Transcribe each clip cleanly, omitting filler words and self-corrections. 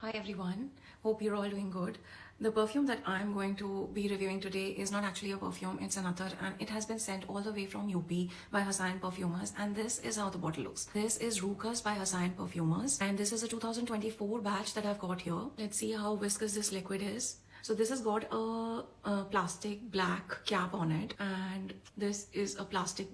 Hi everyone, hope you're all doing good. The perfume that I'm going to be reviewing today is not actually a perfume, it's an attar, and it has been sent all the way from UP by Hassan Perfumers, and this is how the bottle looks. This is Rukas by Hassan Perfumers, and this is a 2024 batch that I've got here. Let's see how viscous this liquid is. So this has got a plastic black cap on it, and this is a plastic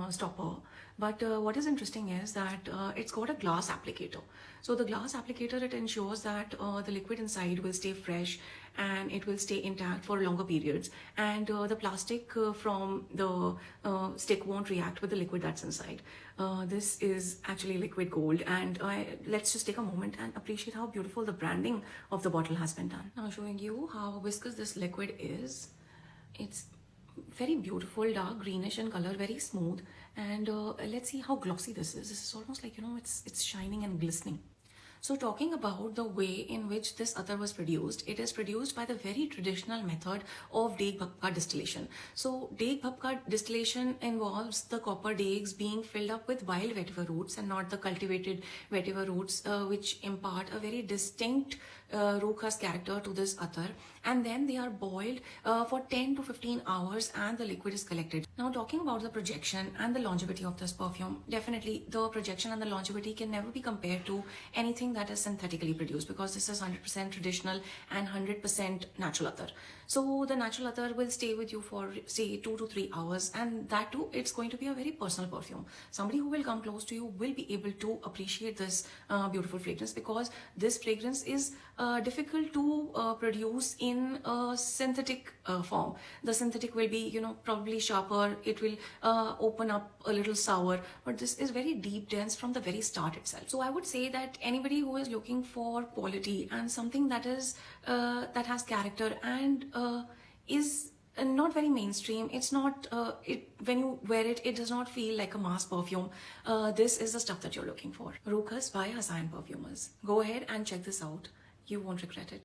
stopper. But what is interesting is that it's got a glass applicator. So the glass applicator, it ensures that the liquid inside will stay fresh and it will stay intact for longer periods. And the plastic from the stick won't react with the liquid that's inside. This is actually liquid gold, and let's just take a moment and appreciate how beautiful the branding of the bottle has been done. Now showing you how viscous this liquid is. It's very beautiful, dark greenish in color, very smooth, and let's see how glossy this is. This is almost like, it's shining and glistening. So talking about the way in which this attar was produced, it is produced by the very traditional method of deg bhapka distillation. So deg bhapka distillation involves the copper degs being filled up with wild vetiver roots and not the cultivated vetiver roots, which impart a very distinct Rukas character to this attar, and then they are boiled for 10 to 15 hours and the liquid is collected. Now talking about the projection and the longevity of this perfume, definitely the projection and the longevity can never be compared to anything that is synthetically produced, because this is 100% traditional and 100% natural attar. So the natural attar will stay with you for say 2 to 3 hours, and that too, it's going to be a very personal perfume. Somebody who will come close to you will be able to appreciate this beautiful fragrance, because this fragrance is difficult to produce in a synthetic form. The synthetic will be, probably sharper, it will open up a little sour, but this is very deep, dense from the very start itself. So I would say that anybody who is looking for quality and something that is that has character and is not very mainstream, it's not when you wear it, it does not feel like a mass perfume, this is the stuff that you're looking for. Rukas by Hassan Perfumers. Go ahead and check this out, you won't regret it.